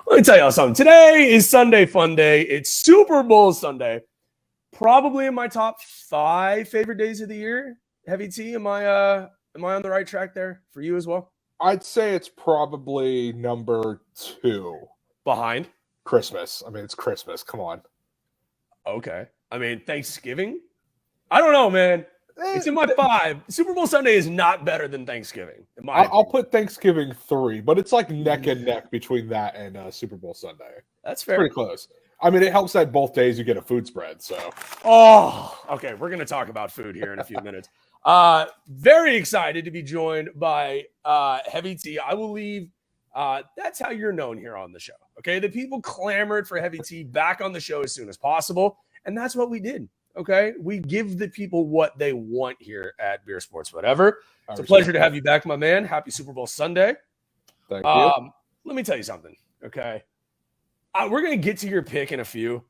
Let me tell y'all something. Today is Sunday Fun Day. It's Super Bowl Sunday. Probably in my top 5 favorite days of the year. Heavy T, am I on the right track there for you as well? I'd say it's probably number 2. Behind? Christmas. I mean, it's Christmas. Come on. Okay. I mean, Thanksgiving? I don't know, man. It's in my 5. Super Bowl Sunday is not better than Thanksgiving. I'll put Thanksgiving 3, but it's like neck and neck between that and Super Bowl Sunday. That's fair. Pretty close. I mean, it helps that both days you get a food spread. So. Oh, okay. We're going to talk about food here in a few minutes. Very excited to be joined by Heavy T. I will leave. That's how you're known here on the show. Okay. The people clamored for Heavy T back on the show as soon as possible. And that's what we did. Okay. We give the people what they want here at Beer Sports Whatever. It's a pleasure to have you back, my man. Happy Super Bowl Sunday. Thank you. Let me tell you something. Okay. We're going to get to your pick in a few,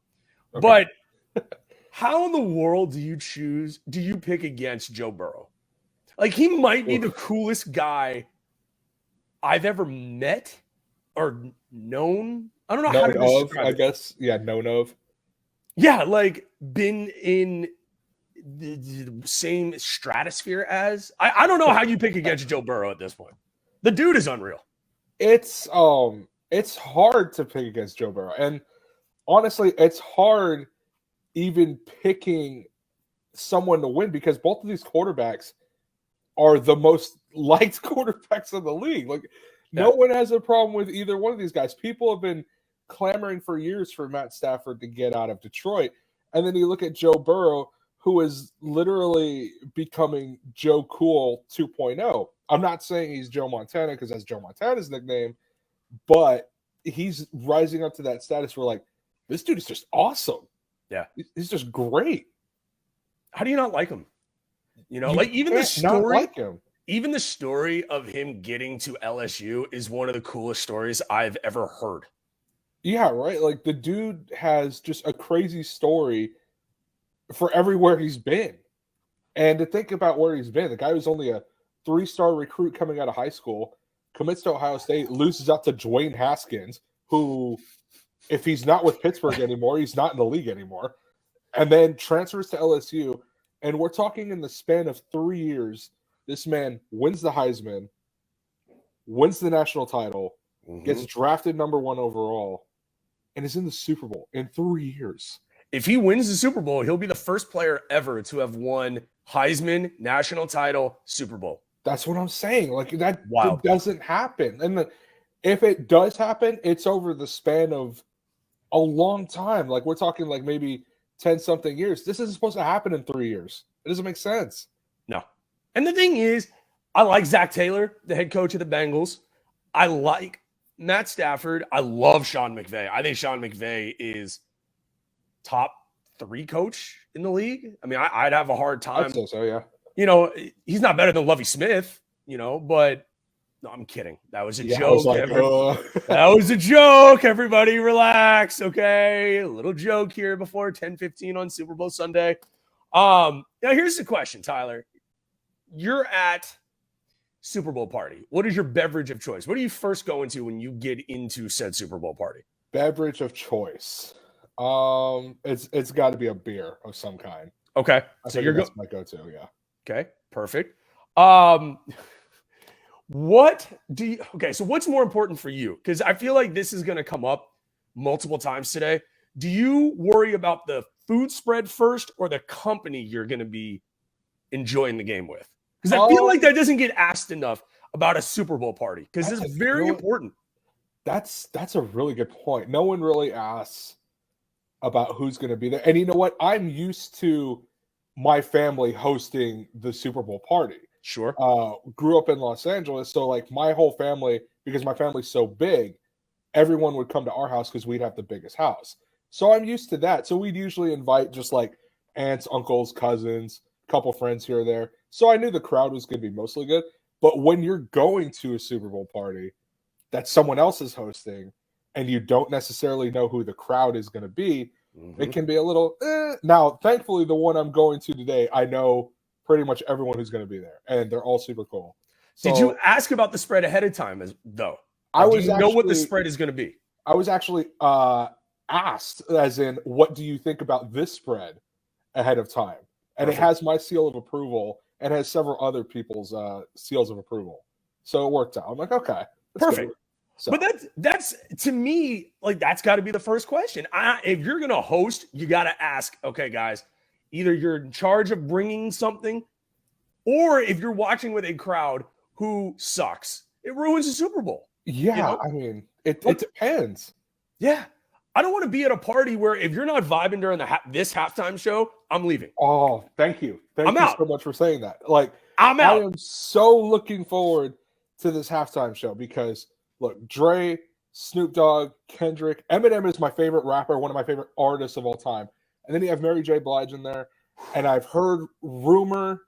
but how in the world do you pick against Joe Burrow? Like, he might be the coolest guy I've ever met or known. I don't know how to describe it. I guess. Yeah, known of. Yeah, like been in the same stratosphere as. I don't know how you pick against Joe Burrow at this point. The dude is unreal. It's hard to pick against Joe Burrow. And honestly, it's hard even picking someone to win because both of these quarterbacks are the most liked quarterbacks in the league. Like, no one has a problem with either one of these guys. People have been clamoring for years for Matt Stafford to get out of Detroit. And then you look at Joe Burrow, who is literally becoming Joe Cool 2.0. I'm not saying he's Joe Montana because that's Joe Montana's nickname, but he's rising up to that status where, like, this dude is just awesome. Yeah. He's just great. How do you not like him? You know, like even the story, like him. Even the story of him getting to LSU is one of the coolest stories I've ever heard. Yeah, right. Like, the dude has just a crazy story for everywhere he's been. And to think about where he's been, the guy was only a 3-star recruit coming out of high school, commits to Ohio State, loses out to Dwayne Haskins, who, if he's not with Pittsburgh anymore, he's not in the league anymore, and then transfers to LSU. And we're talking in the span of 3 years, this man wins the Heisman, wins the national title, gets drafted number 1 overall, and is in the Super Bowl in 3 years. If he wins the Super Bowl, he'll be the first player ever to have won Heisman, national title, Super Bowl. That's what I'm saying. Like, that doesn't happen. And if it does happen, it's over the span of a long time. Like, we're talking like maybe 10-something years. This isn't supposed to happen in 3 years. It doesn't make sense. No. And the thing is, I like Zach Taylor, the head coach of the Bengals. I like Matt Stafford. I love Sean McVay. I think Sean McVay is top 3 coach in the league. I mean, I'd have a hard time. I'd say so, yeah. You know, he's not better than Lovie Smith, you know, but no, I'm kidding. That was a joke. That was a joke. Everybody relax, okay? A little joke here before 10:15 on Super Bowl Sunday. Now here's the question, Tyler. You're at Super Bowl party. What is your beverage of choice? What are you first going to when you get into said Super Bowl party? Beverage of choice. It's got to be a beer of some kind. Okay. So that's my go-to, yeah. Okay, perfect. So what's more important for you? Because I feel like this is going to come up multiple times today. Do you worry about the food spread first or the company you're going to be enjoying the game with? Because I feel like that doesn't get asked enough about a Super Bowl party because it's very important. That's a really good point. No one really asks about who's going to be there. And you know what? I'm used to my family hosting the Super Bowl party. Sure. Grew up in Los Angeles, so like my whole family, because my family's so big, everyone would come to our house because we'd have the biggest house. So I'm used to that. So we'd usually invite just like aunts, uncles, cousins, couple friends here or there. So I knew the crowd was going to be mostly good. But when you're going to a Super Bowl party that someone else is hosting and you don't necessarily know who the crowd is going to be, it can be a little Now, thankfully, the one I'm going to today, I know pretty much everyone who's going to be there, and they're all super cool. So, did you ask about the spread ahead of time, though? Do you know what the spread is going to be? I was actually asked, as in, what do you think about this spread ahead of time? And Perfect. It has my seal of approval and has several other people's seals of approval. So it worked out. I'm like, okay, perfect. So. But that's to me, like, that's got to be the first question. If you're going to host, you got to ask, okay, guys, either you're in charge of bringing something, or if you're watching with a crowd who sucks, it ruins the Super Bowl. Yeah, you know? I mean, it depends. Yeah. I don't want to be at a party where if you're not vibing during this halftime show, I'm leaving. Oh, thank you. Thank you so much for saying that. Like, I'm out. I am so looking forward to this halftime show because, look, Dre, Snoop Dogg, Kendrick, Eminem is my favorite rapper, one of my favorite artists of all time. And then you have Mary J. Blige in there. And I've heard rumor,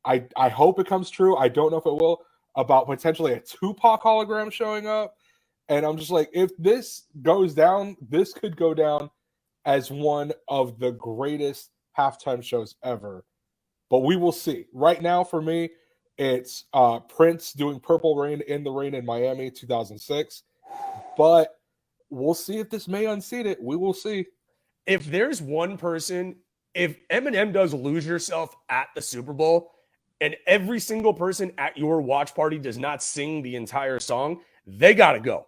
I hope it comes true, I don't know if it will, about potentially a Tupac hologram showing up. And I'm just like, if this goes down, this could go down as one of the greatest halftime shows ever. But we will see. Right now, for me, it's Prince doing Purple Rain in the Rain in Miami, 2006. But we'll see if this may unseat it. We will see. If there's one person, if Eminem does Lose Yourself at the Super Bowl, and every single person at your watch party does not sing the entire song, they got to go.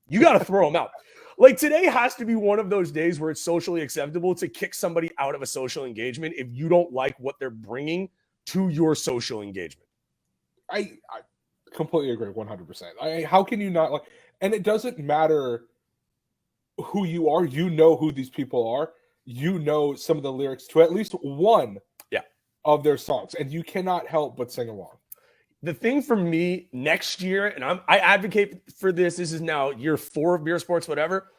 You got to throw them out. Like, today has to be one of those days where it's socially acceptable to kick somebody out of a social engagement if you don't like what they're bringing to your social engagement. I completely agree 100%. How can you not like, and it doesn't matter who you are. You know who these people are. You know some of the lyrics to at least one of their songs, and you cannot help but sing along. The thing for me next year, and I advocate for this. This is now year 4 of Beer Sports, whatever.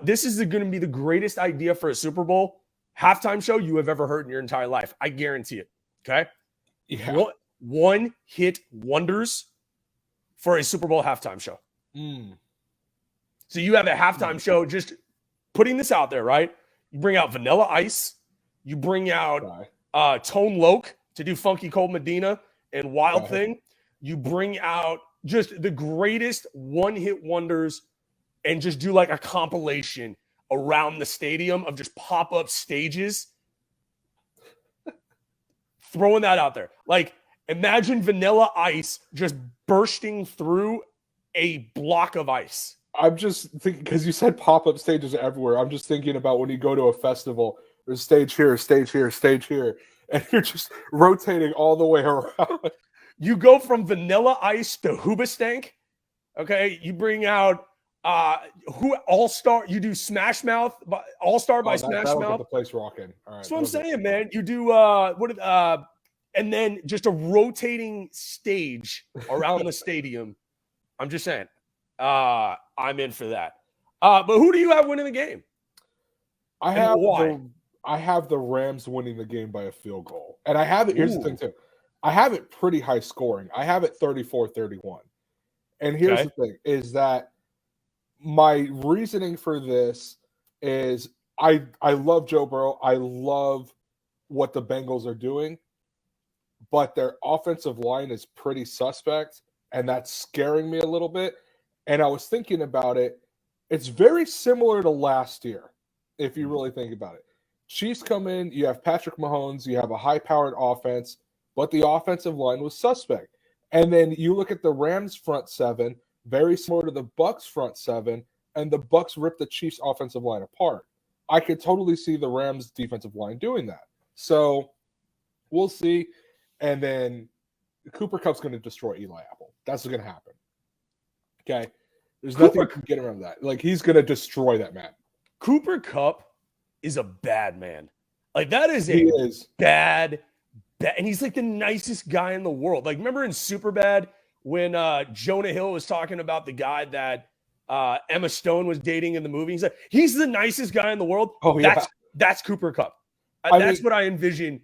This is going to be the greatest idea for a Super Bowl halftime show you have ever heard in your entire life. I guarantee it. Okay. Yeah. One hit wonders for a Super Bowl halftime show. So you have a halftime show, just putting this out there, right? You bring out Vanilla Ice. You bring out Tone Loc to do Funky Cold Medina and Wild Thing. You bring out just the greatest one-hit wonders and just do like a compilation around the stadium of just pop-up stages. Throwing that out there. Like, imagine Vanilla Ice just bursting through a block of ice. I'm just thinking, because you said pop-up stages everywhere. I'm just thinking about when you go to a festival, there's stage here, stage here, stage here, and you're just rotating all the way around. You go from Vanilla Ice to Hoobastank. Okay, you bring out All-Star. You do Smash Mouth, All-Star by Smash Mouth. Get the place rocking. All right, that's what I'm saying, man. You do and then just a rotating stage around the stadium. I'm just saying. I'm in for that. But who do you have winning the game? I have the Rams winning the game by a field goal. And I have it. Here's the thing, too. I have it pretty high scoring. I have it 34-31. And here's the thing, is that my reasoning for this is I love Joe Burrow. I love what the Bengals are doing. But their offensive line is pretty suspect. And that's scaring me a little bit. And I was thinking about it. It's very similar to last year, if you really think about it. Chiefs come in, you have Patrick Mahomes, you have a high-powered offense, but the offensive line was suspect. And then you look at the Rams front seven, very similar to the Bucs front seven, and the Bucs ripped the Chiefs offensive line apart. I could totally see the Rams defensive line doing that. So we'll see. And then Cooper Kupp's going to destroy Eli Apple. That's what's going to happen. Okay? There's nothing you can get around that. Like, he's going to destroy that man. Cooper Kupp is a bad man. Like, that is a bad, and he's like the nicest guy in the world. Like, remember in Superbad when Jonah Hill was talking about the guy that Emma Stone was dating in the movie? He's like, he's the nicest guy in the world. Oh, yeah. That's Cooper Kupp. That's what I envision.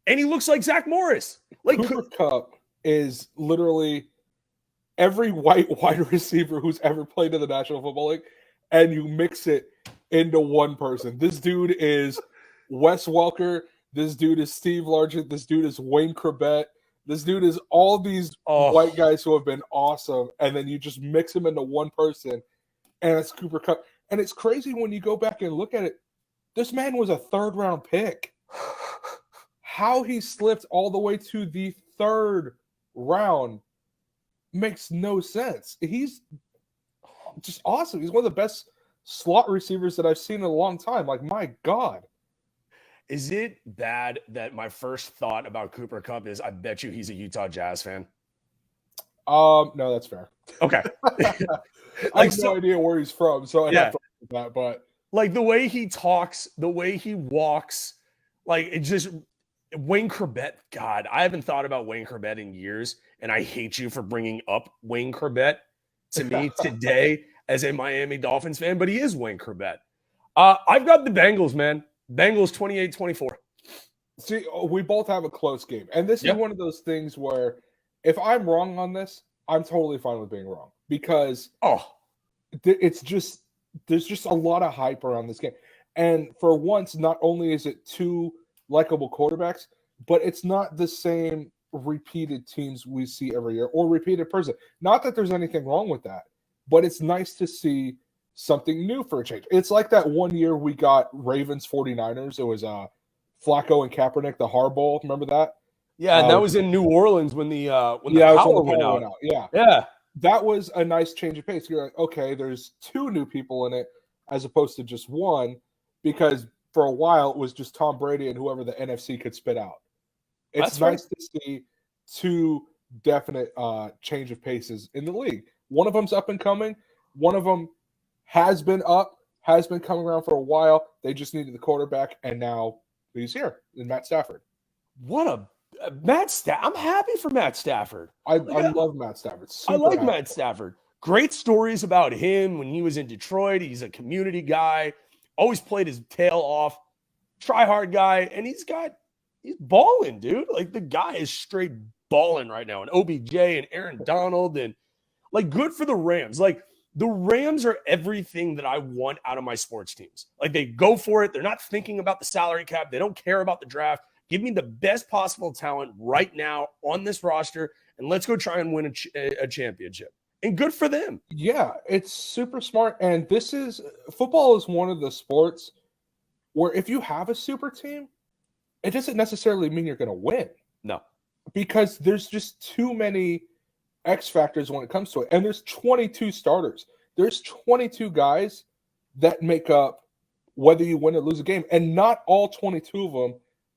And he looks like Zach Morris. Like, Cooper Kupp is literally every white wide receiver who's ever played in the National Football League, and you mix it into one person. This dude is Wes Welker. This dude is Steve Largent. This dude is Wayne Corbett. This dude is all these white guys who have been awesome, and then you just mix them into one person, and it's Cooper Kupp. And it's crazy when you go back and look at it. This man was a 3rd-round pick. How he slipped all the way to the 3rd round makes no sense. He's just awesome. He's one of the best slot receivers that I've seen in a long time. Like, my God. Is it bad that my first thought about Cooper Kupp is I bet you he's a Utah Jazz fan? No, that's fair. Okay. I have no idea where he's from, so I have to look at that, but like the way he talks, the way he walks, like it just Wayne Corbett, God, I haven't thought about Wayne Corbett in years, and I hate you for bringing up Wayne Corbett to me today as a Miami Dolphins fan, but he is Wayne Corbett. I've got the Bengals, man. Bengals 28-24. See, we both have a close game, and this is one of those things where if I'm wrong on this, I'm totally fine with being wrong because it's just there's just a lot of hype around this game, and for once, not only is it 2 likable quarterbacks, but it's not the same repeated teams we see every year or repeated person. Not that there's anything wrong with that, but it's nice to see something new for a change. It's like that one year we got Ravens 49ers. It was Flacco and Kaepernick, the Harbaugh. Remember that? Yeah, and that was in New Orleans when the power went out. Yeah. That was a nice change of pace. You're like, okay, there's 2 new people in it as opposed to just one, because for a while it was just Tom Brady and whoever the NFC could spit out. It's nice to see 2 definite change of paces in the league. One of them's up and coming. One of them has been coming around for a while. They just needed the quarterback, and now he's here in Matt Stafford. What a I'm happy for Matt Stafford. I love Matt Stafford. I like Matt Stafford. Great stories about him when he was in Detroit. He's a community guy. Always played his tail off. Try hard guy. And he's balling, dude. Like, the guy is straight balling right now. And OBJ and Aaron Donald, and like, good for the Rams. Like, the Rams are everything that I want out of my sports teams. Like, they go for it. They're not thinking about the salary cap. They don't care about the draft. Give me the best possible talent right now on this roster, and let's go try and win a championship. And good for them. Yeah, it's super smart. And football is one of the sports where if you have a super team, it doesn't necessarily mean you're going to win. No. Because there's just too many X factors when it comes to it. And there's 22 starters. There's 22 guys that make up whether you win or lose a game. And not all 22 of them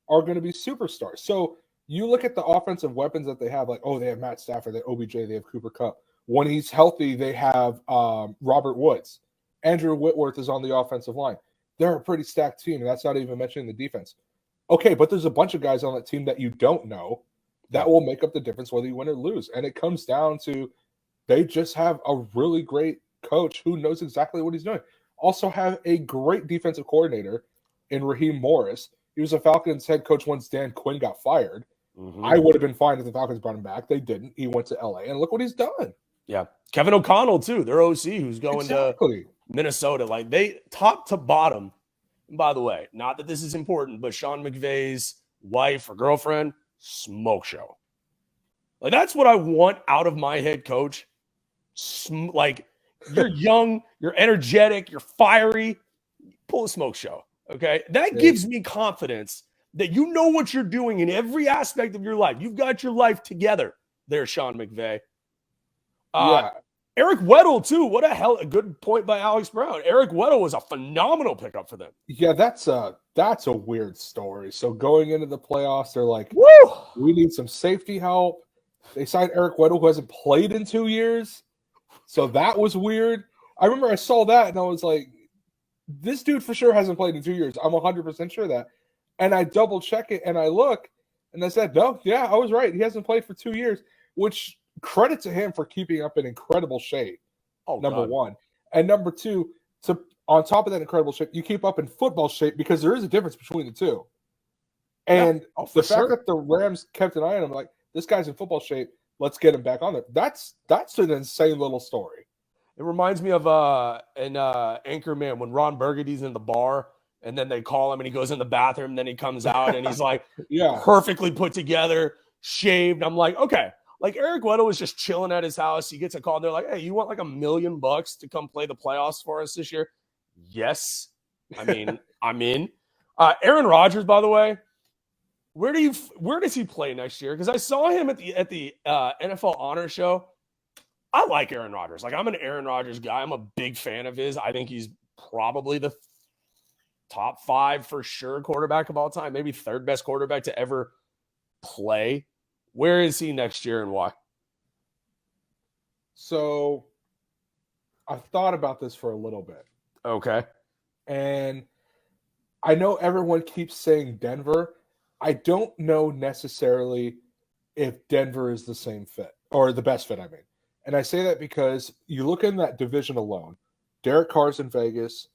are going to be superstars. So you look at the offensive weapons that they have, like, they have Matt Stafford, they have OBJ, they have Cooper Kupp. When he's healthy, they have Robert Woods. Andrew Whitworth is on the offensive line. They're a pretty stacked team, and that's not even mentioning the defense. Okay, but there's a bunch of guys on that team that you don't know that will make up the difference whether you win or lose. And it comes down to they just have a really great coach who knows exactly what he's doing. Also have a great defensive coordinator in Raheem Morris. He was a Falcons head coach once Dan Quinn got fired. Mm-hmm. I would have been fine if the Falcons brought him back. They didn't. He went to LA, and look what he's done. Yeah. Kevin O'Connell, too, their OC, who's going to Minnesota. Like, they top to bottom. And by the way, not that this is important, but Sean McVay's wife or girlfriend, smoke show. Like, that's what I want out of my head coach. Like, you're young, you're energetic, you're fiery. Pull a smoke show. Okay, that gives me confidence that you know what you're doing in every aspect of your life. You've got your life together there, Sean McVay. Eric Weddle, too. What a good point by Alex Brown. Eric Weddle was a phenomenal pickup for them. Yeah, that's a weird story. So going into the playoffs, they're like, woo! We need some safety help. They signed Eric Weddle, who hasn't played in 2 years. So that was weird. I remember I saw that, and I was like, this dude for sure hasn't played in 2 years. I'm 100% sure of that. And I double check it and I look and I said, no, yeah, I was right. He hasn't played for 2 years, which credit to him for keeping up in incredible shape. Number one. And number two, on top of that incredible shape, you keep up in football shape because there is a difference between the two. And the fact that the Rams kept an eye on him, like, this guy's in football shape, let's get him back on there. That's an insane little story. It reminds me of an Anchorman when Ron Burgundy's in the bar and then they call him and he goes in the bathroom and then he comes out and he's like perfectly put together, shaved. I'm like, okay, Like Eric Weddle was just chilling at his house. He gets a call. They're like, hey, you want like $1 million to come play the playoffs for us this year? Yes. I mean, I'm in. Aaron Rodgers, by the way, where does he play next year? Because I saw him at the NFL Honor Show. I like Aaron Rodgers. Like, I'm an Aaron Rodgers guy. I'm a big fan of his. I think he's probably the top 5 for sure quarterback of all time, maybe third best quarterback to ever play. Where is he next year and why? So I've thought about this for a little bit. Okay. And I know everyone keeps saying Denver. I don't know necessarily if Denver is the same fit or the best fit, I mean. And I say that because you look in that division alone, Derek Carr's in Vegas,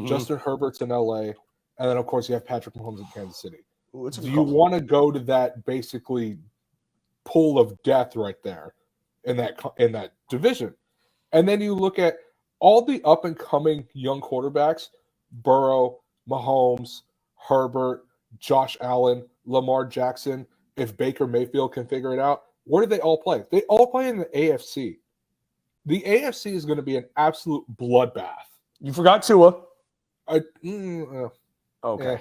Justin Herbert's in LA, and then, of course, you have Patrick Mahomes in Kansas City. Do you want to go to that basically pool of death right there in that division? And then you look at all the up-and-coming young quarterbacks, Burrow, Mahomes, Herbert, Josh Allen, Lamar Jackson. If Baker Mayfield can figure it out, where do they all play? They all play in the AFC. The AFC is going to be an absolute bloodbath. You forgot Tua. Okay. Yeah. Okay.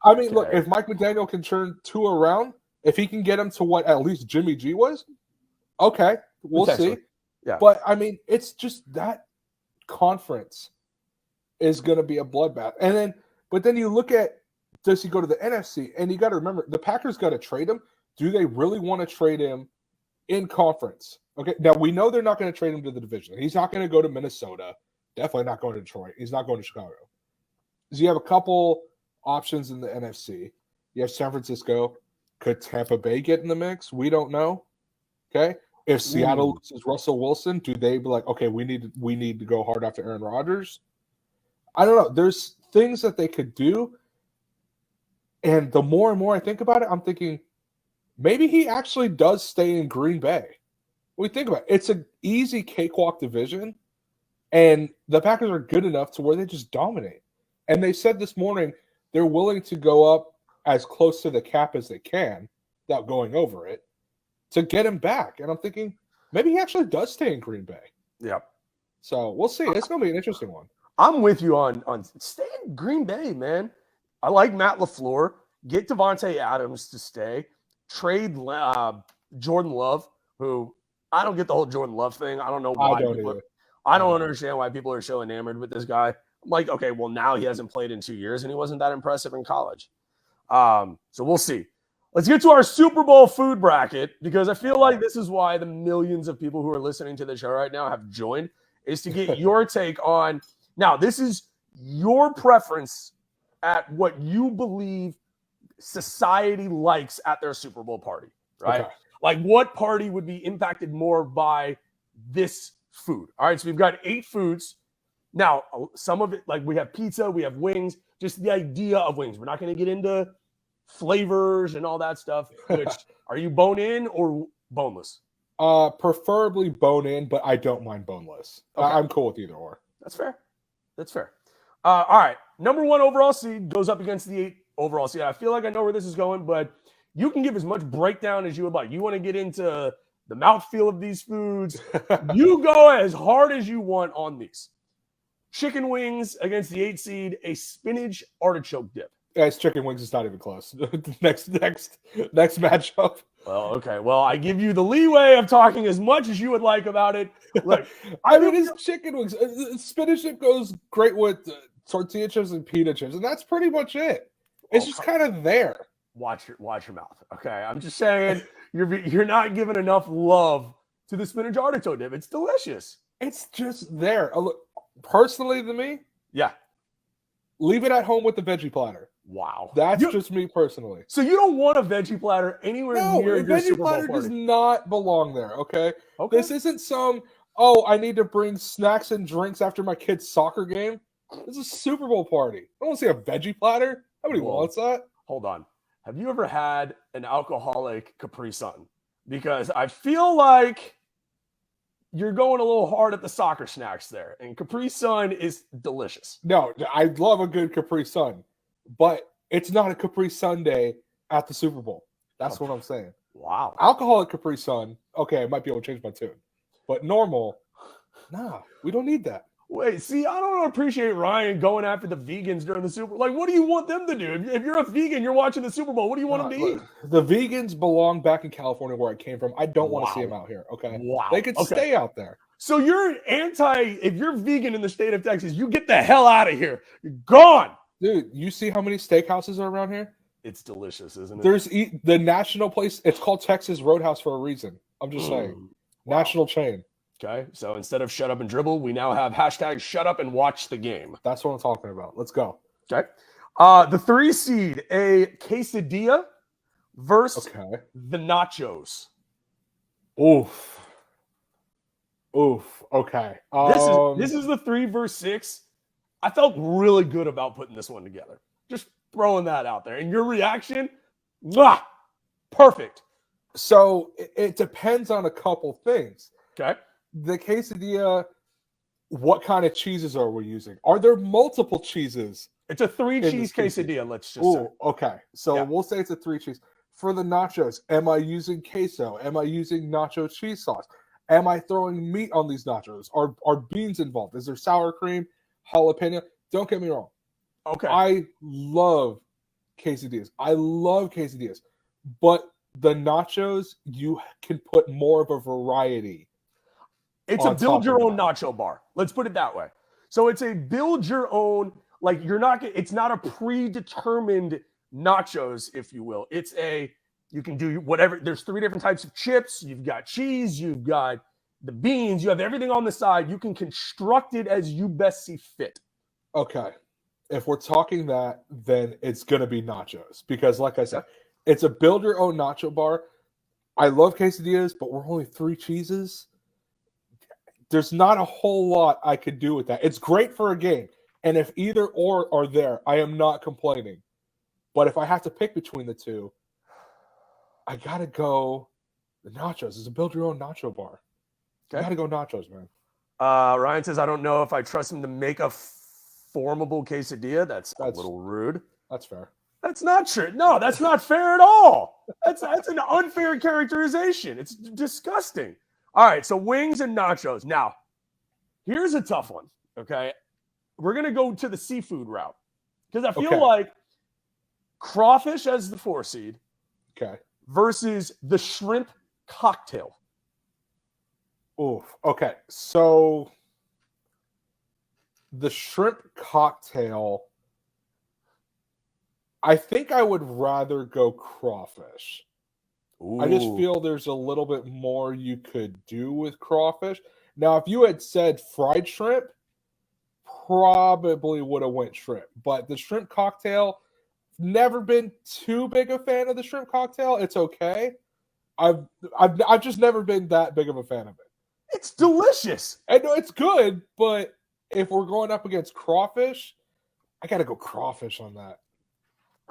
I mean, look, if Mike McDaniel can turn Tua around, if he can get him to what at least Jimmy G was, okay, we'll see. Yeah. But, I mean, it's just that conference is going to be a bloodbath. But then you look at, does he go to the NFC? And you got to remember, the Packers got to trade him. Do they really want to trade him in conference? Okay, now we know they're not going to trade him to the division. He's not going to go to Minnesota. Definitely not going to Detroit. He's not going to Chicago. So you have a couple options in the NFC. You have San Francisco. Could Tampa Bay get in the mix? We don't know. Okay, if Seattle loses Russell Wilson, do they be like, okay, we need to go hard after Aaron Rodgers? I don't know. There's things that they could do, and the more and more I think about it, I'm thinking maybe he actually does stay in Green Bay. We think about it. It's an easy cakewalk division, and the Packers are good enough to where they just dominate. And they said this morning they're willing to go up as close to the cap as they can without going over it to get him back. And I'm thinking maybe he actually does stay in Green Bay. Yep. So we'll see. It's going to be an interesting one. I'm with you on stay in Green Bay, man. I like Matt LaFleur. Get Devontae Adams to stay. Trade Jordan Love, who I don't get the whole Jordan Love thing. I don't know why. I don't understand why people are so enamored with this guy. I'm like, okay, well, now he hasn't played in 2 years, and he wasn't that impressive in college. So we'll see. Let's get to our Super Bowl food bracket, because I feel like this is why the millions of people who are listening to the show right now have joined, is to get your take on. Now, this is your preference at what you believe society likes at their Super Bowl party, right? Okay. Like, what party would be impacted more by this food? All right, so we've got 8 foods. Now, some of it, like we have pizza, we have wings, just the idea of wings. We're not going to get into flavors and all that stuff. Which, are you bone-in or boneless? Preferably bone-in, but I don't mind boneless. Okay. I'm cool with either or. That's fair. All right, number 1 overall seed goes up against the 8 overall seed. I feel like I know where this is going, but you can give as much breakdown as you would like. You want to get into the mouthfeel of these foods. You go as hard as you want on these. Chicken wings against the 8 seed, a spinach artichoke dip. Yeah, it's chicken wings. It's not even close. next matchup. Well, okay. Well, I give you the leeway of talking as much as you would like about it. Look, I mean, it's chicken wings. Spinach dip goes great with tortilla chips and pita chips, and that's pretty much it. It's just kind of there. Watch your mouth. Okay, I'm just saying you're not giving enough love to the spinach artichoke dip. It's delicious. It's just there. Look, personally, to me, yeah, leave it at home with the veggie platter. Wow, that's just me personally. So you don't want a veggie platter anywhere near your veggie platter does not belong there. Okay, this isn't some. Oh, I need to bring snacks and drinks after my kid's soccer game. This is a Super Bowl party. I don't want to see a veggie platter. Nobody wants that. Hold on. Have you ever had an alcoholic Capri Sun? Because I feel like you're going a little hard at the soccer snacks there. And Capri Sun is delicious. No, I love a good Capri Sun. But it's not a Capri Sunday at the Super Bowl. That's what I'm saying. Wow. Alcoholic Capri Sun, okay, I might be able to change my tune. But normal, nah, we don't need that. Wait, see, I don't appreciate Ryan going after the vegans during the Super Bowl. Like, what do you want them to do? If you're a vegan, you're watching the Super Bowl, what do you want them to eat? The vegans belong back in California where I came from. I don't want to see them out here, okay? Wow. They could stay out there. So you're if you're vegan in the state of Texas, you get the hell out of here. You're gone. Dude, you see how many steakhouses are around here? It's delicious, isn't it? There's the national place. It's called Texas Roadhouse for a reason. I'm just saying. Wow. National chain. Okay, so instead of shut up and dribble, we now have hashtag shut up and watch the game. That's what I'm talking about. Let's go. Okay. The 3 seed, a quesadilla versus the nachos. Oof. Okay. This is the 3 versus 6. I felt really good about putting this one together. Just throwing that out there. And your reaction, perfect. So it depends on a couple things. Okay. The quesadilla, what kind of cheeses are we using? Are there multiple cheeses? It's a 3-cheese quesadilla, let's just say. Okay. So we'll say it's a 3-cheese. For the nachos, am I using queso? Am I using nacho cheese sauce? Am I throwing meat on these nachos? Are beans involved? Is there sour cream, jalapeno? Don't get me wrong. Okay. I love quesadillas. But the nachos, you can put more of a variety. It's a build your own nacho bar. Let's put it that way. So it's a build your own, like it's not a predetermined nachos, if you will. It's you can do whatever. There's 3 different types of chips. You've got cheese, you've got the beans, you have everything on the side. You can construct it as you best see fit. Okay. If we're talking that, then it's going to be nachos. Because like I said, it's a build your own nacho bar. I love quesadillas, but we're only 3 cheeses. There's not a whole lot I could do with that. It's great for a game. And if either or are there, I am not complaining. But if I have to pick between the 2, I got to go the nachos. It's a build your own nacho bar. I got to go nachos, man. Ryan says, I don't know if I trust him to make a formable quesadilla. That's a little rude. That's fair. That's not true. No, that's not fair at all. That's an unfair characterization. It's disgusting. All right, so wings and nachos. Now, here's a tough one, okay? We're going to go to the seafood route because I feel like crawfish as the 4 seed versus the shrimp cocktail. Oof. Okay, so the shrimp cocktail, I think I would rather go crawfish. Ooh. I just feel there's a little bit more you could do with crawfish. Now, if you had said fried shrimp, probably would have went shrimp. But the shrimp cocktail, never been too big a fan of the shrimp cocktail. It's okay. I've just never been that big of a fan of it. It's delicious. I know it's good, but if we're going up against crawfish, I got to go crawfish on that.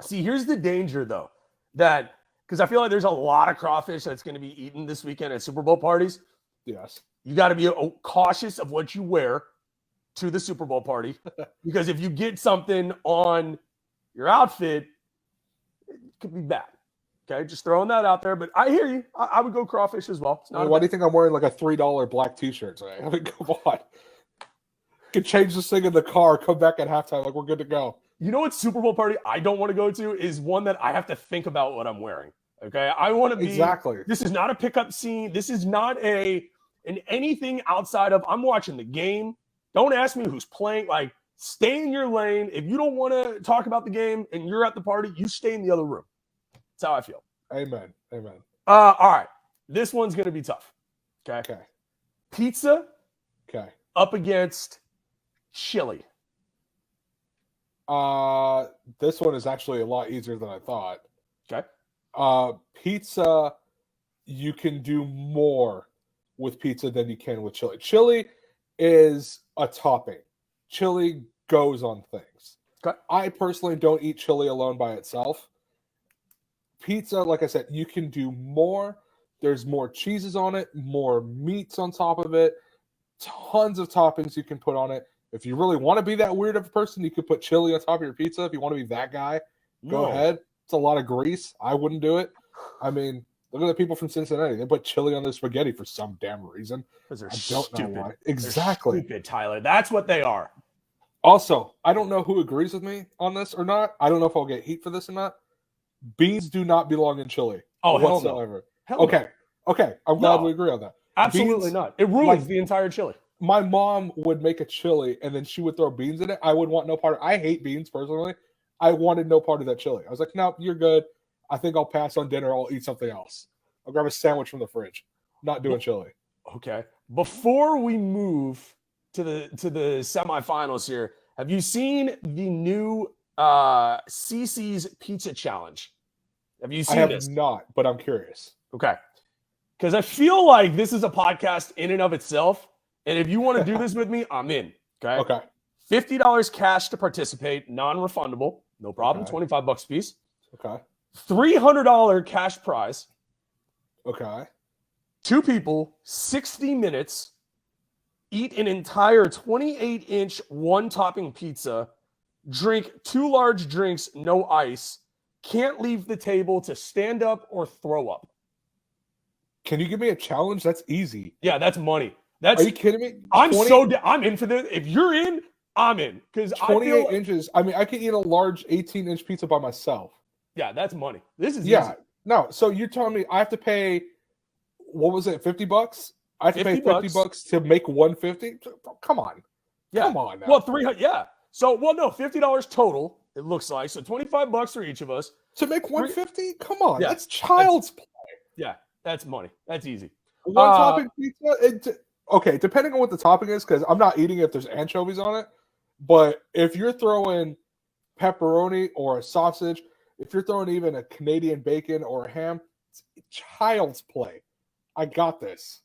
See, here's the danger, though, because I feel like there's a lot of crawfish that's going to be eaten this weekend at Super Bowl parties. Yes. You got to be cautious of what you wear to the Super Bowl party because if you get something on your outfit, it could be bad. Okay, just throwing that out there. But I hear you. I would go crawfish as well. Why do you think I'm wearing like a $3 black T-shirt today? I mean, come on. Could change this thing in the car, come back at halftime, like we're good to go. You know what Super Bowl party I don't want to go to is one that I have to think about what I'm wearing. Okay, I want to be exactly. This is not a pickup scene. This is not anything outside of I'm watching the game. Don't ask me who's playing. Like, stay in your lane. If you don't want to talk about the game and you're at the party, you stay in the other room. That's how I feel. Amen. All right, this one's gonna be tough. Okay. Pizza. Okay. Up against chili. This one is actually a lot easier than I thought. Okay. Pizza, you can do more with pizza than you can with chili. Chili is a topping. Chili goes on things. Okay. I personally don't eat chili alone by itself. Pizza, like I said, you can do more. There's more cheeses on it, more meats on top of it, tons of toppings you can put on it. If you really want to be that weird of a person, you could put chili on top of your pizza. If you want to be that guy, go ahead. It's a lot of grease. I wouldn't do it. I mean, Look at the people from Cincinnati. They put chili on their spaghetti for some damn reason. Because they're I don't stupid. know why. Exactly. They're stupid, Tyler. That's what they are. Also, I don't know who agrees with me on this or not. I don't know if I'll get heat for this or not. Beans do not belong in chili. Oh, whatsoever. Hell no. Okay. I'm glad we agree on that. Absolutely not. It ruins the entire chili. My mom would make a chili and then she would throw beans in it. I would want no part of it. I hate beans personally. I wanted no part of that chili. I was like, no, you're good. I think I'll pass on dinner. I'll eat something else. I'll grab a sandwich from the fridge. Not doing chili. Okay. Before we move to the semifinals here, have you seen the new CC's Pizza Challenge? Have you seen this? I have not, but I'm curious. Okay. Because I feel like this is a podcast in and of itself. And if you want to do this with me, I'm in. Okay. $50 cash to participate, non-refundable. No problem. Okay. $25 a piece. Okay. $300 cash prize. Okay. 2 people, 60 minutes, eat an entire 28-inch one-topping pizza, drink 2 large drinks, no ice, can't leave the table to stand up or throw up. Can you give me a challenge? That's easy. Yeah, that's money. Are you kidding me? I'm in for this. If you're in, I'm in. Because 28 inches. I mean, I can eat a large 18-inch pizza by myself. Yeah, that's money. This is easy. No. So you're telling me I have to pay, what was it, $50? I have to pay $50 to make 150? Come on. Yeah. Come on now. Well, 300. Yeah. So, no, $50 total. It looks like so. $25 for each of us to make 150. Come on, yeah. That's child's play. Yeah, that's money. That's easy. One topping pizza. Okay, depending on what the topping is, because I'm not eating it if there's anchovies on it. But if you're throwing pepperoni or a sausage, if you're throwing even a Canadian bacon or a ham, it's child's play. I got this.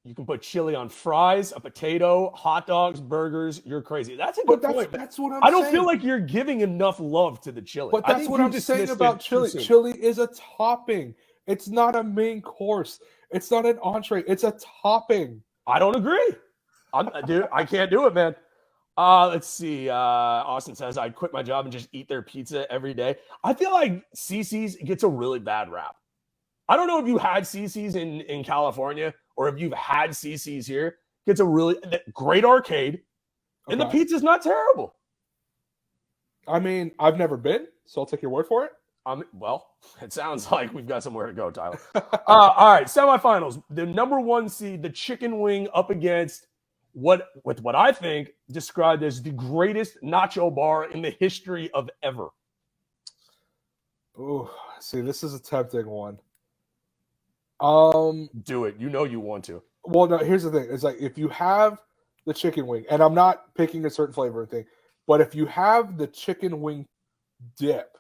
You can put chili on fries, a potato, hot dogs, burgers. You're crazy. That's a good point. That's what I'm saying. I don't feel like you're giving enough love to the chili. But that's what I'm saying about chili. Chili is a topping. It's not a main course. It's not an entree. It's a topping. I don't agree. Dude, I can't do it, man. Let's see. Austin says, I'd quit my job and just eat their pizza every day. I feel like CC's gets a really bad rap. I don't know if you had CC's in California or if you've had CC's here. Gets a really great arcade, and the pizza's not terrible. I mean, I've never been, so I'll take your word for it. Well, it sounds like we've got somewhere to go, Tyler. All right, semifinals. The number 1 seed, the chicken wing, up against what I think described as the greatest nacho bar in the history of ever. Ooh, see, this is a tempting one. Do it. You know you want to. Well, no, here's the thing. It's like if you have the chicken wing, and I'm not picking a certain flavor or thing, but if you have the chicken wing dip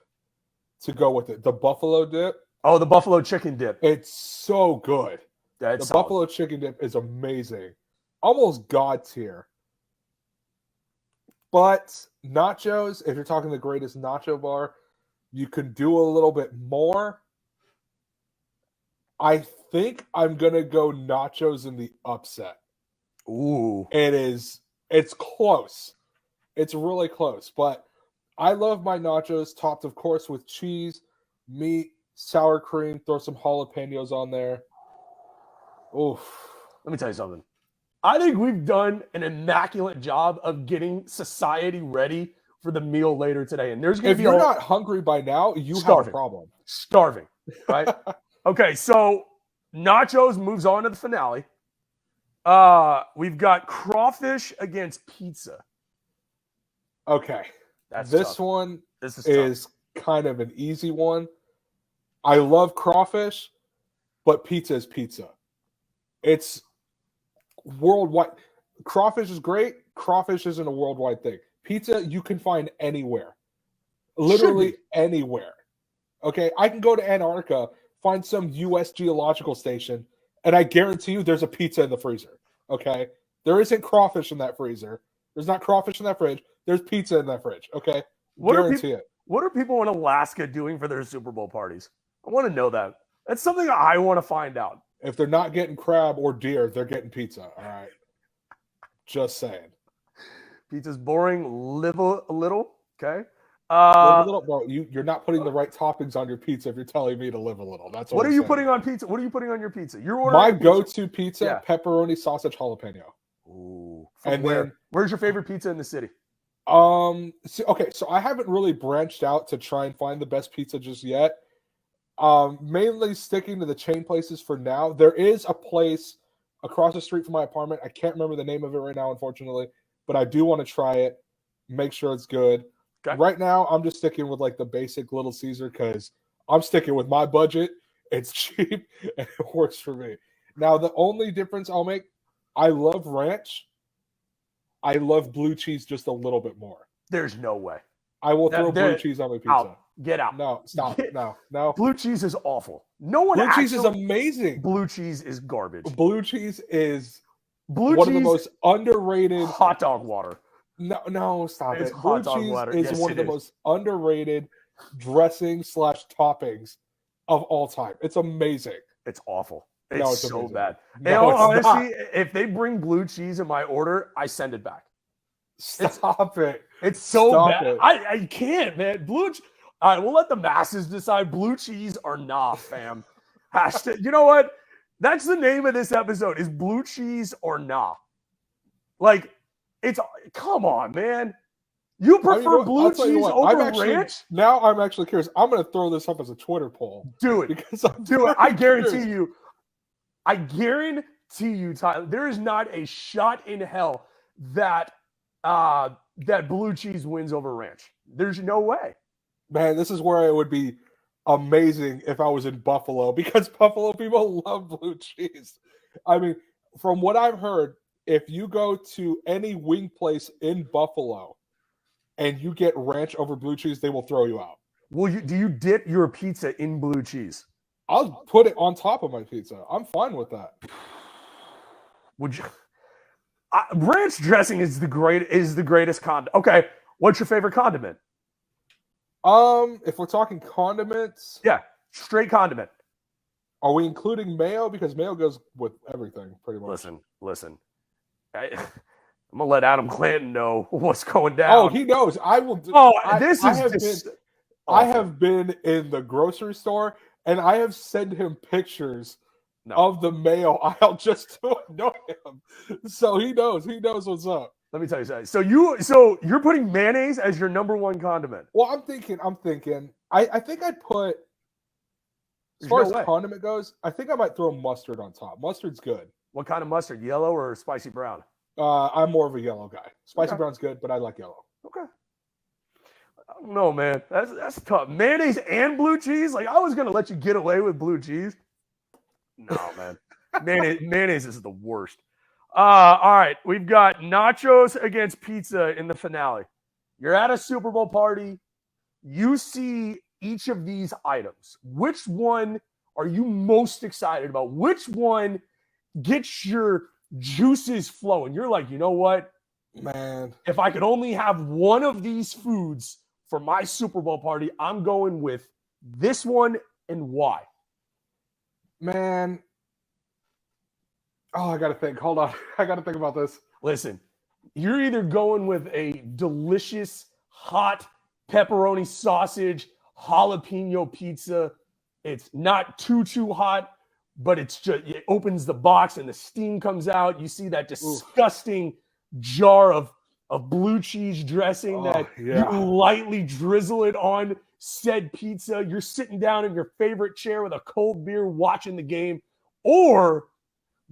to go with it, the buffalo dip. Oh, the buffalo chicken dip. It's so good. That's the buffalo chicken dip is amazing. Almost God tier. But nachos, if you're talking the greatest nacho bar, you can do a little bit more. I think I'm going to go nachos in the upset. Ooh. It's close. It's really close. But I love my nachos topped, of course, with cheese, meat, sour cream, throw some jalapenos on there. Oof. Let me tell you something. I think we've done an immaculate job of getting society ready for the meal later today. And there's going to be if you're not hungry by now, you have a problem. Starving, right? Okay, so nachos moves on to the finale. We've got crawfish against pizza. Okay. This one is kind of an easy one. I love crawfish, but pizza is pizza. It's worldwide. Crawfish is great. Crawfish isn't a worldwide thing. Pizza you can find anywhere. Literally anywhere. Okay, I can go to Antarctica, find some U.S. geological station, and I guarantee you there's a pizza in the freezer. Okay? There isn't crawfish in that freezer. There's not crawfish in that fridge. There's pizza in that fridge. Okay? Guarantee it. What are people in Alaska doing for their Super Bowl parties? I want to know that. That's something I want to find out. If they're not getting crab or deer, they're getting pizza. All right? Just saying. Pizza's boring. Live a little. Okay? Live a little, bro. You're not putting the right toppings on your pizza if you're telling me to live a little. That's what I'm are you saying. putting on pizza? What are you putting on your pizza? You're ordering my go-to pizza, yeah. pepperoni, sausage, jalapeno. Ooh. And then where's your favorite pizza in the city? So I haven't really branched out to try and find the best pizza just yet. Mainly sticking to the chain places for now. There is a place across the street from my apartment. I can't remember the name of it right now, unfortunately, but I do want to try it. Make sure it's good. Okay. Right now, I'm just sticking with like the basic Little Caesar because I'm sticking with my budget. It's cheap and it works for me. Now, the only difference I'll make, I love ranch. I love blue cheese just a little bit more. There's no way. I will throw blue cheese on my pizza. Out. Get out. No, stop. No. Blue cheese is awful. No one. Blue cheese is amazing. Blue cheese is garbage. Blue cheese is one of the most underrated. Hot dog water. No, stop it's it. Blue cheese is one of the most underrated dressing/toppings of all time. It's amazing. It's awful. It's so amazing. Bad. No, honestly, if they bring blue cheese in my order, I send it back. Stop it. It's so bad. I can't, man. All right, we'll let the masses decide. Blue cheese or nah, fam. Hashtag. You know what? That's the name of this episode is blue cheese or nah. Like, come on, man. You prefer blue cheese over ranch? Now I'm actually curious. I'm going to throw this up as a Twitter poll. Do it. Do it. I guarantee you, Tyler, there is not a shot in hell that blue cheese wins over ranch. There's no way. Man, this is where it would be amazing if I was in Buffalo because Buffalo people love blue cheese. I mean, from what I've heard, if you go to any wing place in Buffalo and you get ranch over blue cheese, they will throw you out. Do you dip your pizza in blue cheese? I'll put it on top of my pizza. I'm fine with that. Would you? Ranch dressing is the greatest condiment. Okay, what's your favorite condiment? If we're talking condiments, yeah, straight condiment. Are we including mayo? Because mayo goes with everything, pretty much. Listen. I'm gonna let Adam Clanton know what's going down. Oh, he knows. I will. I have been in the grocery store and I have sent him pictures of the mayo aisle just to annoy him. So he knows. He knows what's up. Let me tell you something. So you're putting mayonnaise as your number one condiment. Well, I'm thinking. I think I'd put. As far as condiment goes, I think I might throw mustard on top. Mustard's good. What kind of mustard? Yellow or spicy brown? I'm more of a yellow guy. Spicy brown's good, but I like yellow. Okay. I don't know, man. That's tough. Mayonnaise and blue cheese? Like, I was going to let you get away with blue cheese. No, man. Mayonnaise is the worst. All right. We've got nachos against pizza in the finale. You're at a Super Bowl party. You see each of these items. Which one are you most excited about? Which one gets your juices flowing? You're like, you know what? Man, if I could only have one of these foods for my Super Bowl party, I'm going with this one, and why? Man. Oh, I got to think. Hold on. I got to think about this. Listen, you're either going with a delicious, hot pepperoni sausage, jalapeno pizza. It's not too hot, but it opens the box and the steam comes out. You see that disgusting jar of blue cheese dressing you lightly drizzle it on said pizza. You're sitting down in your favorite chair with a cold beer watching the game, or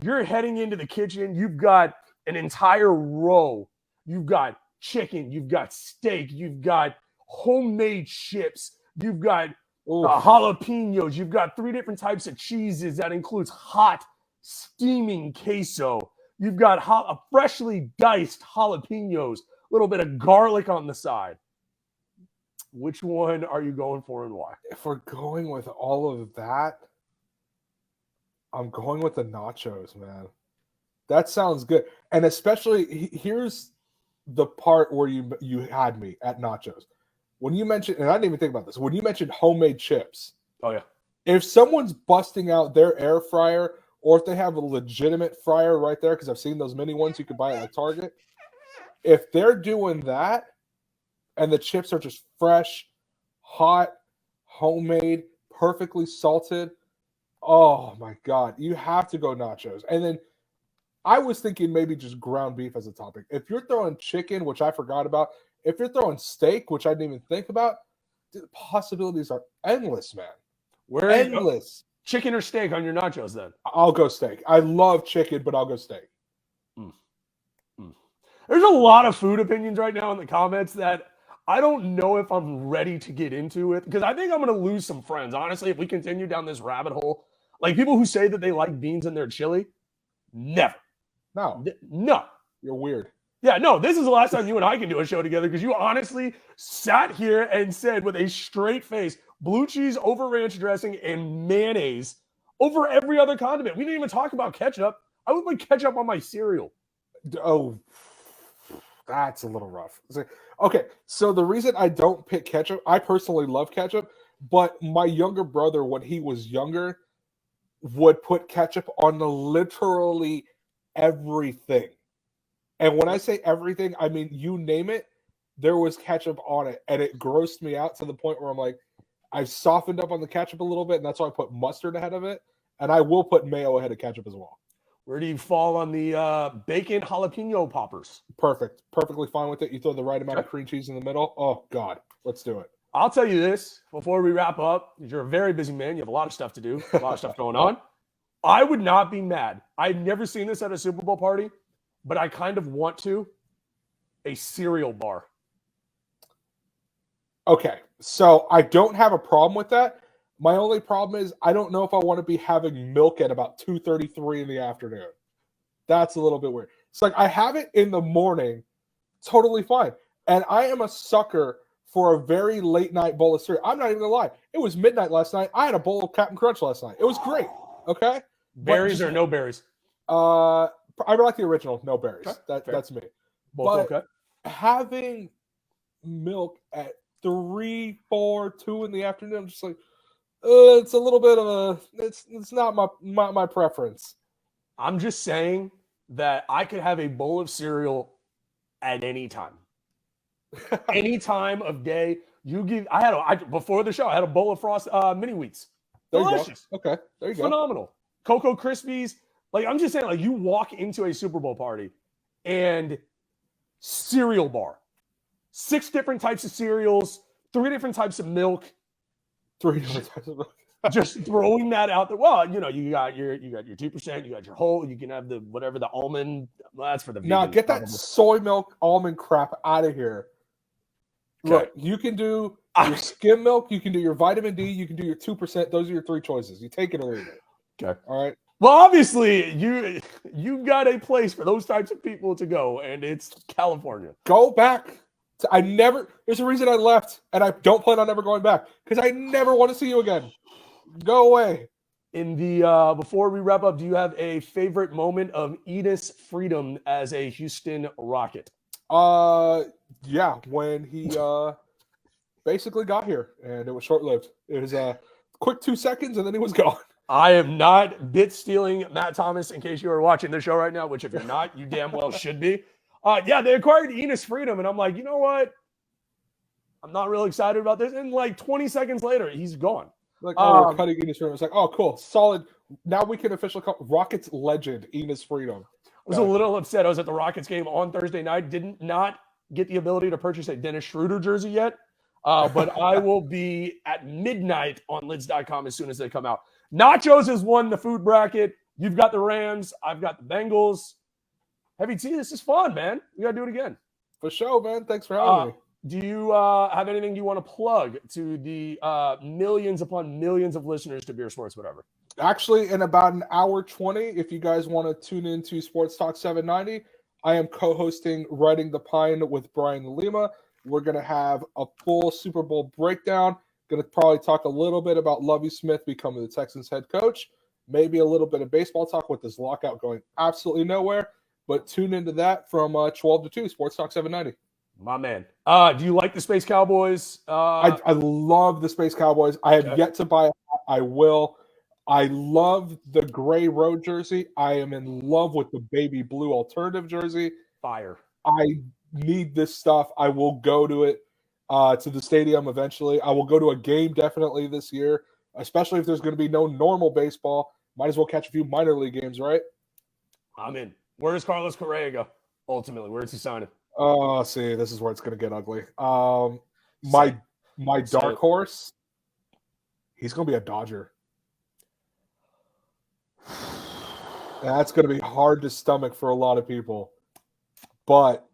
you're heading into the kitchen. You've got an entire row. You've got chicken. You've got steak. You've got homemade chips. You've got jalapenos. You've got 3 different types of cheeses. That includes hot, steaming queso. You've got freshly diced jalapenos, a little bit of garlic on the side. Which one are you going for and why? If we're going with all of that, I'm going with the nachos, man. That sounds good. And especially, here's the part where you had me at nachos. When you mentioned, and I didn't even think about this, when you mentioned homemade chips. Oh, yeah. If someone's busting out their air fryer, or if they have a legitimate fryer right there, because I've seen those mini ones you could buy at like Target. If they're doing that, and the chips are just fresh, hot, homemade, perfectly salted. Oh my God. You have to go nachos. And then I was thinking maybe just ground beef as a topic. If you're throwing chicken, which I forgot about, if you're throwing steak, which I didn't even think about, the possibilities are endless, man. Endless. Chicken or steak on your nachos then? I'll go steak. I love chicken, but I'll go steak. There's a lot of food opinions right now in the comments that I don't know if I'm ready to get into it, because I think I'm going to lose some friends. Honestly, if we continue down this rabbit hole, like people who say that they like beans in their chili, never. No. You're weird. Yeah, no, this is the last time you and I can do a show together, because you honestly sat here and said with a straight face, blue cheese over ranch dressing and mayonnaise over every other condiment. We didn't even talk about ketchup. I would put ketchup on my cereal. Oh, that's a little rough. Okay, so the reason I don't pick ketchup, I personally love ketchup, but my younger brother, when he was younger, would put ketchup on literally everything. And when I say everything, I mean you name it, there was ketchup on it, and it grossed me out to the point where I'm like, I've softened up on the ketchup a little bit, and that's why I put mustard ahead of it, and I will put mayo ahead of ketchup as well. Where do you fall on the bacon jalapeno poppers? Perfect. Perfectly fine with it. You throw the right amount of cream cheese in the middle. Oh, God. Let's do it. I'll tell you this before we wrap up. You're a very busy man. You have a lot of stuff to do, a lot of stuff going on. I would not be mad. I've never seen this at a Super Bowl party, but I kind of want to. A cereal bar. Okay. So I don't have a problem with that. My only problem is I don't know if I want to be having milk at about 2:33 in the afternoon. That's a little bit weird. It's like I have it in the morning, totally fine. And I am a sucker for a very late night bowl of cereal. I'm not even going to lie. It was midnight last night. I had a bowl of Captain Crunch last night. It was great. Okay? Berries or no berries? I like the original, no berries. Okay. That's me. Both but okay. Having milk at 3, 4, 2 in the afternoon, I'm just like, it's a little bit of a. It's not my preference. I'm just saying that I could have a bowl of cereal at any time, any time of day. You give. Before the show, I had a bowl of Frost mini wheats. Delicious. Okay, there you go. Phenomenal. Cocoa Krispies. Like I'm just saying, like you walk into a Super Bowl party and cereal bar, 6 different types of cereals, 3 different types of milk. 3 different types of milk. Just throwing that out there. Well, you got your 2%, you got your whole, you can have the whatever the almond. Well, that's for the now. Get that soy milk almond crap out of here. Okay. Look, you can do your skim milk, you can do your vitamin D, you can do your 2%. Those are your 3 choices. You take it or leave it. Okay. All right. Well, obviously, you got a place for those types of people to go, and it's California. Go back. There's a reason I left, and I don't plan on ever going back because I never want to see you again. Go away. In the before we wrap up, do you have a favorite moment of Enos freedom as a Houston Rocket? Yeah, when he basically got here, and it was short-lived. It was a quick 2 seconds, and then he was gone. I am not bit stealing Matt Thomas, in case you are watching the show right now, which if you're not, you damn well should be. Yeah, they acquired Enos freedom, and I'm like, you know what? I'm not real excited about this. And like 20 seconds later, he's gone. Like, we're cutting Enos freedom. It's like, oh, cool, solid. Now we can officially call Rockets legend Enos freedom. I was a little upset. I was at the Rockets game on Thursday night. Did not get the ability to purchase a Dennis Schroeder jersey yet, but I will be at midnight on lids.com as soon as they come out. Nachos has won the food bracket. You've got the Rams. I've got the Bengals. Heavy T, this is fun, man. We got to do it again. For sure, man. Thanks for having me. Do you have anything you want to plug to the millions upon millions of listeners to Beer Sports, whatever? Actually, in about an hour 20, if you guys want to tune into Sports Talk 790, I am co-hosting Riding the Pine with Brian Lima. We're going to have a full Super Bowl breakdown. Going to probably talk a little bit about Lovie Smith becoming the Texans head coach. Maybe a little bit of baseball talk with this lockout going absolutely nowhere. But tune into that from 12 to 2, Sports Talk 790. My man. Do you like the Space Cowboys? I love the Space Cowboys. I have yet to buy a hat. I will. I love the gray road jersey. I am in love with the baby blue alternative jersey. Fire. I need this stuff. I will go to it. to the stadium eventually. I will go to a game definitely this year, especially if there's going to be no normal baseball. Might as well catch a few minor league games, right? I'm in. Where does Carlos Correa go? Ultimately, where is he signing? Oh, see, this is where it's going to get ugly. My dark horse, he's going to be a Dodger. That's going to be hard to stomach for a lot of people, but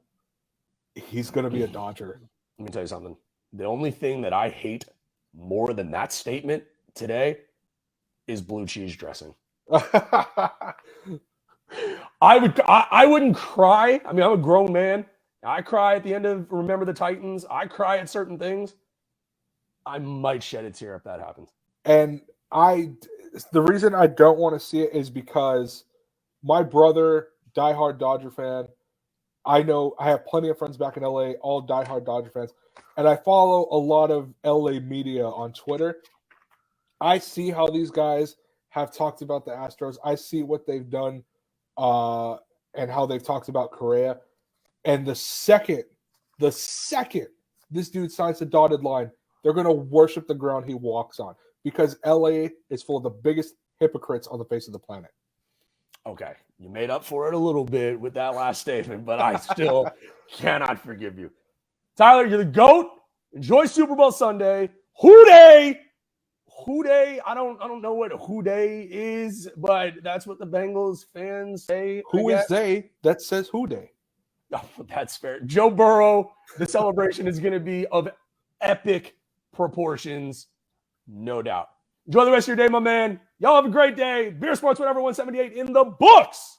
he's going to be a Dodger. Let me tell you something. The only thing that I hate more than that statement today is blue cheese dressing. I wouldn't cry. I mean, I'm a grown man. I cry at the end of Remember the Titans. I cry at certain things. I might shed a tear if that happens. And the reason I don't want to see it is because my brother, diehard Dodger fan, I know I have plenty of friends back in LA, all diehard Dodger fans, and I follow a lot of LA media on Twitter. I see how these guys have talked about the Astros. I see what they've done and how they've talked about Correa. And the second this dude signs the dotted line, they're going to worship the ground he walks on because LA is full of the biggest hypocrites on the face of the planet. Okay, you made up for it a little bit with that last statement, but I still cannot forgive you. Tyler, you're the GOAT. Enjoy Super Bowl Sunday. Hoo-day! Hoo-day. I don't know what hoo-day is, but that's what the Bengals fans say. Who is they? That says hoo-day. Oh, that's fair. Joe Burrow, the celebration is going to be of epic proportions, no doubt. Enjoy the rest of your day, my man. Y'all have a great day. Beer Sports, whatever, 178 in the books.